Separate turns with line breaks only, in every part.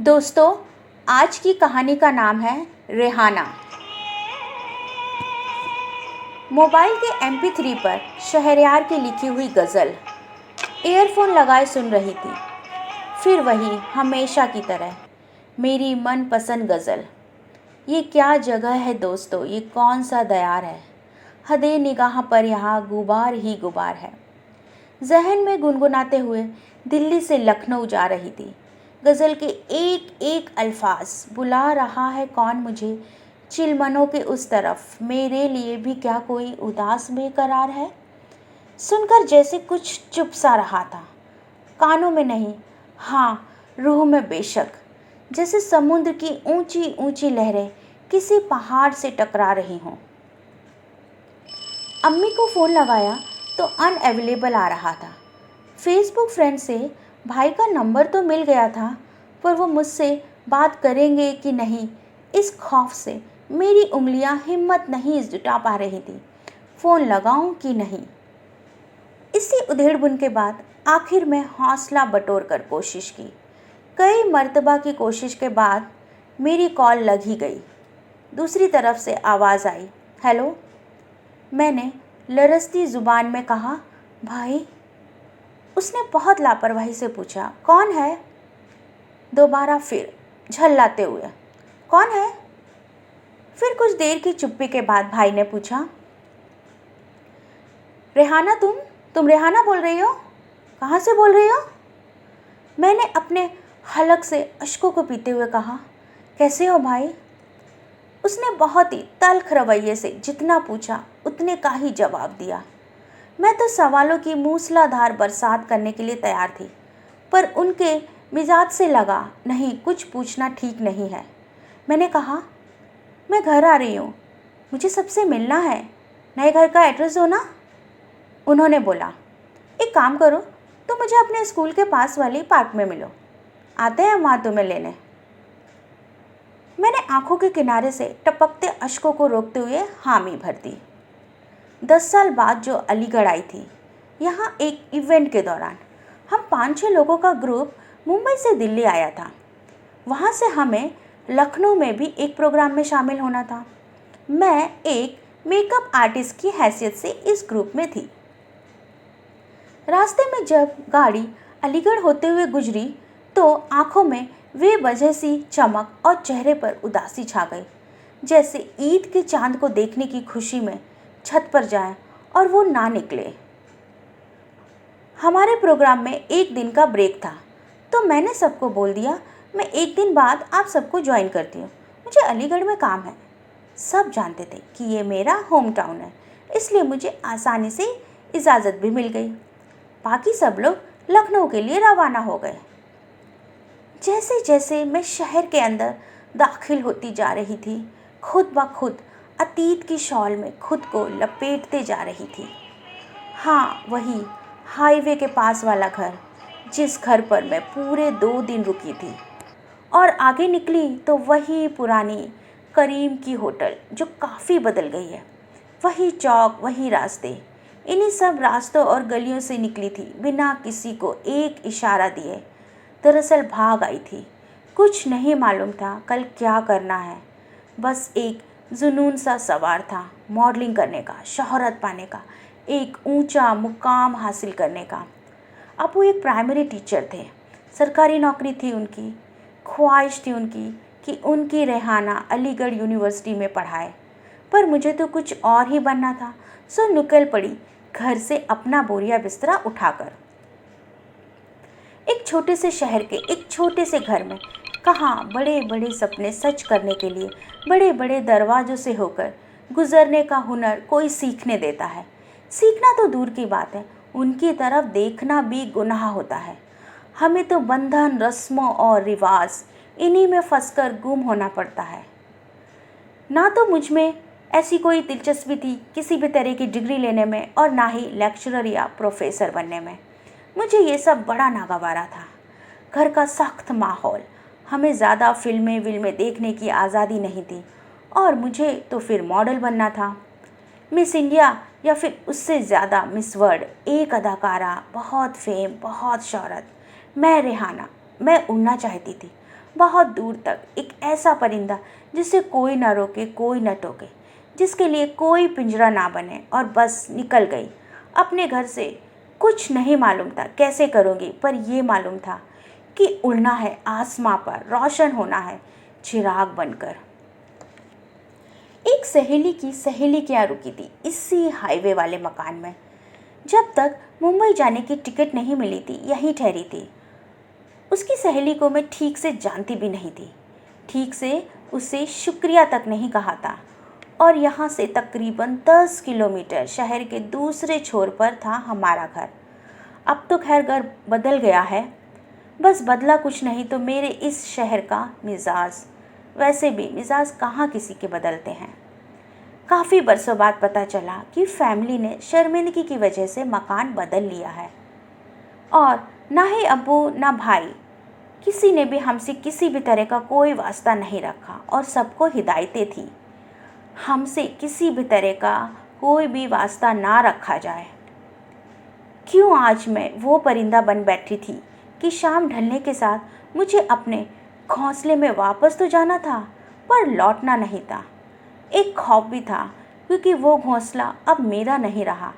दोस्तों, आज की कहानी का नाम है रेहाना। मोबाइल के MP3 पर शहरयार की लिखी हुई गज़ल ईयरफोन लगाए सुन रही थी। फिर वही हमेशा की तरह मेरी मनपसंद गज़ल। ये क्या जगह है दोस्तों, ये कौन सा दयार है, हदे निगाह पर यहाँ गुबार ही गुबार है। जहन में गुनगुनाते हुए दिल्ली से लखनऊ जा रही थी। गज़ल के एक एक अल्फाज बुला रहा है कौन मुझे चिलमनों के उस तरफ, मेरे लिए भी क्या कोई उदास बेकरार है। सुनकर जैसे कुछ चुप सा रहा था, कानों में नहीं, हाँ रूह में बेशक। जैसे समुद्र की ऊंची ऊंची लहरें किसी पहाड़ से टकरा रही हों। अम्मी को फ़ोन लगाया तो अनअवेलेबल आ रहा था। फेसबुक फ्रेंड से भाई का नंबर तो मिल गया था, पर वो मुझसे बात करेंगे कि नहीं, इस खौफ से मेरी उंगलियां हिम्मत नहीं जुटा पा रही थी। फ़ोन लगाऊं कि नहीं। इसी उधेड़बुन के बाद आखिर में हौसला बटोर कर कोशिश की। कई मर्तबा की कोशिश के बाद मेरी कॉल लग ही गई। दूसरी तरफ से आवाज़ आई, हेलो। मैंने लरजती ज़ुबान में कहा, भाई। उसने बहुत लापरवाही से पूछा, कौन है? दोबारा फिर झल्लाते हुए, कौन है? फिर कुछ देर की चुप्पी के बाद भाई ने पूछा, रेहाना, तुम रेहाना बोल रही हो? कहाँ से बोल रही हो? मैंने अपने हलक से अश्कों को पीते हुए कहा, कैसे हो भाई? उसने बहुत ही तल्ख रवैये से जितना पूछा उतने का ही जवाब दिया। मैं तो सवालों की मूसलाधार बरसात करने के लिए तैयार थी, पर उनके मिजाज से लगा नहीं, कुछ पूछना ठीक नहीं है। मैंने कहा, मैं घर आ रही हूँ, मुझे सबसे मिलना है, नए घर का एड्रेस दो ना। उन्होंने बोला, एक काम करो, तुम मुझे अपने स्कूल के पास वाली पार्क में मिलो, आते हैं वहाँ तुम्हें लेने। मैंने आंखों के किनारे से टपकते अश्कों को रोकते हुए हामी भर दी। 10 साल बाद जो अलीगढ़ आई थी, यहाँ एक इवेंट के दौरान हम 5-6 लोगों का ग्रुप मुंबई से दिल्ली आया था। वहाँ से हमें लखनऊ में भी एक प्रोग्राम में शामिल होना था। मैं एक मेकअप आर्टिस्ट की हैसियत से इस ग्रुप में थी। रास्ते में जब गाड़ी अलीगढ़ होते हुए गुजरी तो आंखों में बेवजह सी चमक और चेहरे पर उदासी छा गई, जैसे ईद के चांद को देखने की खुशी में छत पर जाएं और वो ना निकले। हमारे प्रोग्राम में एक दिन का ब्रेक था, तो मैंने सबको बोल दिया, मैं एक दिन बाद आप सबको ज्वाइन करती हूँ, मुझे अलीगढ़ में काम है। सब जानते थे कि ये मेरा होम टाउन है, इसलिए मुझे आसानी से इजाज़त भी मिल गई। बाकी सब लोग लखनऊ के लिए रवाना हो गए। जैसे जैसे मैं शहर के अंदर दाखिल होती जा रही थी, खुद ब खुद अतीत की शॉल में खुद को लपेटते जा रही थी। हाँ, वही हाईवे के पास वाला घर, जिस घर पर मैं पूरे 2 दिन रुकी थी। और आगे निकली तो वही पुरानी करीम की होटल जो काफ़ी बदल गई है। वही चौक, वही रास्ते। इन्हीं सब रास्तों और गलियों से निकली थी बिना किसी को एक इशारा दिए। दरअसल भाग आई थी, कुछ नहीं मालूम था कल क्या करना है। बस एक जुनून सा सवार था, मॉडलिंग करने का, शोहरत पाने का, एक ऊंचा मुकाम हासिल करने का। अब वो एक प्राइमरी टीचर थे, सरकारी नौकरी थी उनकी। ख्वाहिश थी उनकी कि उनकी रेहाना अलीगढ़ यूनिवर्सिटी में पढ़ाए, पर मुझे तो कुछ और ही बनना था। सो निकल पड़ी घर से अपना बोरिया बिस्तरा उठाकर। एक छोटे से शहर के एक छोटे से घर में कहाँ बड़े बड़े सपने सच करने के लिए बड़े बड़े दरवाज़ों से होकर गुजरने का हुनर कोई सीखने देता है। सीखना तो दूर की बात है, उनकी तरफ देखना भी गुनाह होता है। हमें तो बंधन, रस्मों और रिवाज, इन्हीं में फंसकर गुम होना पड़ता है। ना तो मुझ में ऐसी कोई दिलचस्पी थी किसी भी तरह की डिग्री लेने में, और ना ही लेक्चरर या प्रोफेसर बनने में। मुझे ये सब बड़ा नागवारा था। घर का सख्त माहौल, हमें ज़्यादा फिल्में देखने की आज़ादी नहीं थी, और मुझे तो फिर मॉडल बनना था। मिस इंडिया या फिर उससे ज़्यादा मिस वर्ल्ड, एक अदाकारा, बहुत फेम, बहुत शोहरत। मैं रेहाना, मैं उड़ना चाहती थी, बहुत दूर तक, एक ऐसा परिंदा जिसे कोई ना रोके, कोई ना टोके, जिसके लिए कोई पिंजरा ना बने, और बस निकल गई अपने घर से। कुछ नहीं मालूम था कैसे करूँगी, पर ये मालूम था कि उड़ना है, आसमां पर रोशन होना है चिराग बनकर। एक सहेली क्या रुकी थी इसी हाईवे वाले मकान में। जब तक मुंबई जाने की टिकट नहीं मिली थी यहीं ठहरी थी। उसकी सहेली को मैं ठीक से जानती भी नहीं थी, ठीक से उसे शुक्रिया तक नहीं कहा था। और यहाँ से तकरीबन 10 किलोमीटर शहर के दूसरे छोर पर था हमारा घर। अब तो खैर घर बदल गया है, बस बदला कुछ नहीं तो मेरे इस शहर का मिजाज। वैसे भी मिजाज कहाँ किसी के बदलते हैं। काफ़ी बरसों बाद पता चला कि फैमिली ने शर्मिंदगी की वजह से मकान बदल लिया है, और ना ही अब्बू ना भाई, किसी ने भी हमसे किसी भी तरह का कोई वास्ता नहीं रखा, और सबको हिदायतें थी हमसे किसी भी तरह का कोई भी वास्ता ना रखा जाए। क्यों आज मैं वो परिंदा बन बैठी थी कि शाम ढलने के साथ मुझे अपने घोंसले में वापस तो जाना था, पर लौटना नहीं था। एक खौफ भी था, क्योंकि वो घोंसला अब मेरा नहीं रहा।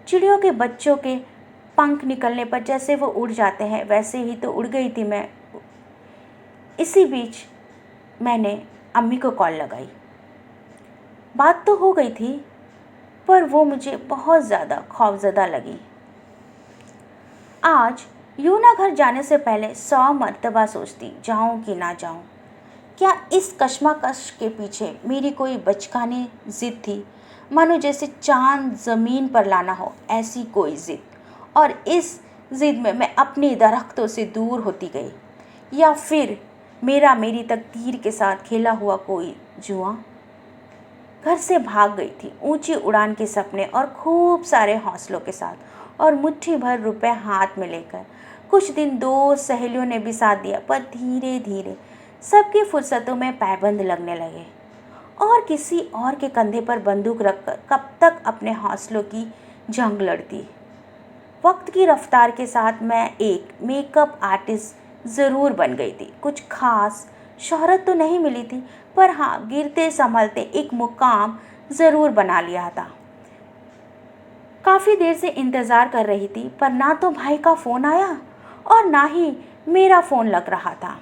चिड़ियों के बच्चों के पंख निकलने पर जैसे वो उड़ जाते हैं, वैसे ही तो उड़ गई थी मैं। इसी बीच मैंने अम्मी को कॉल लगाई। बात तो हो गई थी, पर वो मुझे बहुत ज़्यादा खौफज़दा लगी। आज यूँ ना घर जाने से पहले 100 मर्तबा सोचती जाऊँ कि ना जाऊँ। क्या इस कश्मकश के पीछे मेरी कोई बचकानी ज़िद थी, मानो जैसे चांद ज़मीन पर लाना हो, ऐसी कोई ज़िद। और इस ज़िद में मैं अपनी दरख्तों से दूर होती गई, या फिर मेरी तकदीर के साथ खेला हुआ कोई जुआ। घर से भाग गई थी ऊंची उड़ान के सपने और खूब सारे हौसलों के साथ, और मुट्ठी भर रुपए हाथ में लेकर। कुछ दिन दोस्त सहेलियों ने भी साथ दिया, पर धीरे धीरे सबकी फुर्सतों में पाबंद लगने लगे, और किसी और के कंधे पर बंदूक रखकर कब तक अपने हौसलों की जंग लड़ती। वक्त की रफ्तार के साथ मैं एक मेकअप आर्टिस्ट ज़रूर बन गई थी। कुछ खास शोहरत तो नहीं मिली थी, पर हाँ, गिरते संभलते एक मुकाम ज़रूर बना लिया था। काफ़ी देर से इंतज़ार कर रही थी, पर ना तो भाई का फ़ोन आया और ना ही मेरा फ़ोन लग रहा था।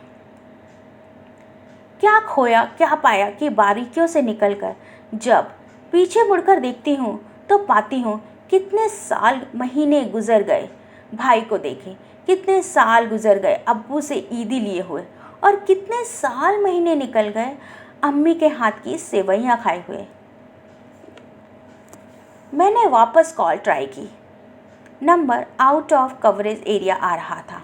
क्या खोया क्या पाया कि बारीकियों से निकलकर जब पीछे मुड़कर देखती हूँ तो पाती हूँ कितने साल महीने गुजर गए भाई को देखे, कितने साल गुजर गए अब्बू से ईदी लिए हुए, और कितने साल महीने निकल गए अम्मी के हाथ की सेवइयाँ खाए हुए। मैंने वापस कॉल ट्राई की। Number out of coverage area आ रहा था,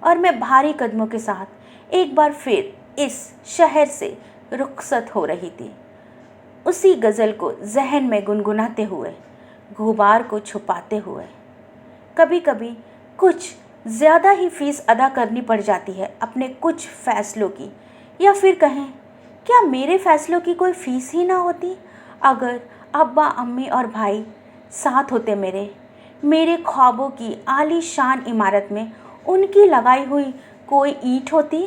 और मैं भारी कदमों के साथ एक बार फिर इस शहर से रुखसत हो रही थी, उसी गज़ल को जहन में गुनगुनाते हुए, गुबार को छुपाते हुए। कभी कभी कुछ ज़्यादा ही फीस अदा करनी पड़ जाती है अपने कुछ फ़ैसलों की, या फिर कहें क्या मेरे फ़ैसलों की कोई फ़ीस ही ना होती अगर अब्बा अम्मी और भाई साथ होते। मेरे ख्वाबों की आलीशान इमारत में उनकी लगाई हुई कोई ईंट होती।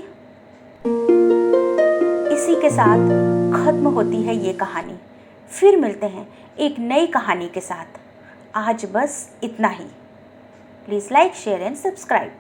इसी के साथ ख़त्म होती है ये कहानी। फिर मिलते हैं एक नई कहानी के साथ। आज बस इतना ही। Please like, share and subscribe.